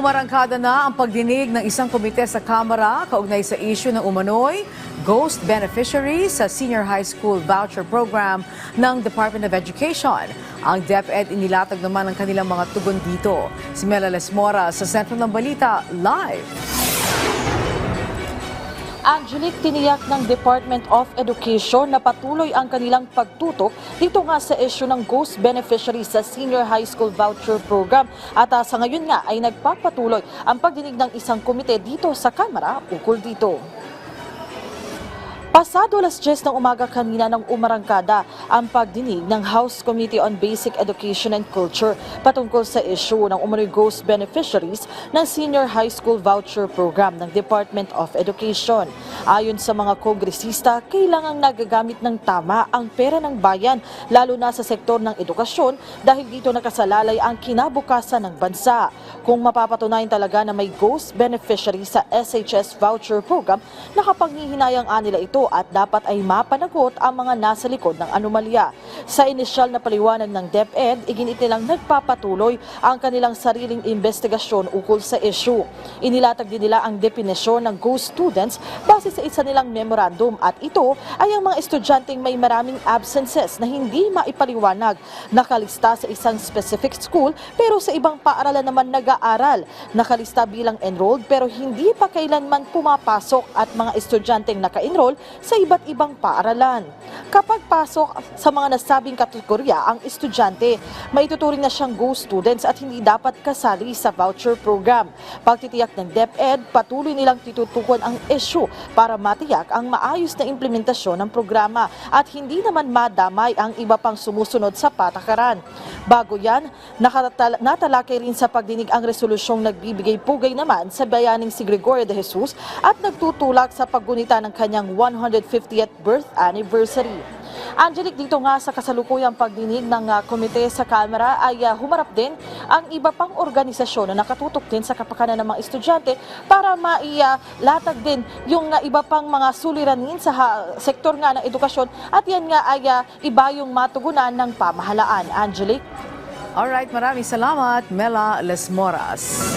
Umarangkada na ang pagdinig ng isang komite sa Kamara kaugnay sa issue ng umano'y ghost beneficiaries sa Senior High School Voucher Program ng Department of Education. Ang DepEd inilatag naman ang kanilang mga tugon dito. Si Mela Lesmora sa sentro ng balita, live. Angelique, tiniyak ng Department of Education na patuloy ang kanilang pagtutok dito nga sa issue ng ghost beneficiaries sa Senior High School Voucher Program. At sa ngayon nga ay nagpapatuloy ang pagdinig ng isang komite dito sa Kamara ukol dito. Pasado 10:00 ng umaga kanina nang umarangkada ang pagdinig ng House Committee on Basic Education and Culture patungkol sa issue ng umano'y ghost beneficiaries ng Senior High School Voucher Program ng Department of Education. Ayon sa mga kongresista, kailangang nagagamit ng tama ang pera ng bayan, lalo na sa sektor ng edukasyon dahil dito nakasalalay ang kinabukasan ng bansa. Kung mapapatunayan talaga na may ghost beneficiary sa SHS Voucher Program, nakapanghihinayang nila ito at dapat ay mapanagot ang mga nasa likod ng anomalya. Sa inisyal na paliwanag ng DepEd, iginit nilang nagpapatuloy ang kanilang sariling investigasyon ukol sa issue. Inilatag din nila ang definisyon ng ghost students base sa isa nilang memorandum at ito ay ang mga estudyanteng may maraming absences na hindi maipaliwanag, nakalista sa isang specific school pero sa ibang paaralan naman nag-aaral, nakalista bilang enrolled pero hindi pa kailanman pumapasok at mga estudyanteng naka-enroll sa iba't ibang paaralan. Kapag pasok sa mga nasabing kategorya ang estudyante, maituturing na siyang ghost students at hindi dapat kasali sa voucher program. Pagtitiyak ng DepEd, patuloy nilang titutukan ang issue para matiyak ang maayos na implementasyon ng programa at hindi naman madamay ang iba pang sumusunod sa patakaran. Bago yan, natalakay rin sa pagdinig ang resolusyong nagbibigay pugay naman sa bayaning si Gregorio de Jesus at nagtutulak sa paggunita ng kanyang 150th birth anniversary. Angelique, dito nga sa kasalukuyang pagdinig ng komite sa Kamara ay humarap din ang iba pang organisasyon na nakatutok din sa kapakanan ng mga estudyante para mailatag din yung iba pang mga suliranin sa sektor nga ng edukasyon at yan nga ay iba yung matugunan ng pamahalaan. Angelique? Alright, maraming salamat, Mela Lesmoras.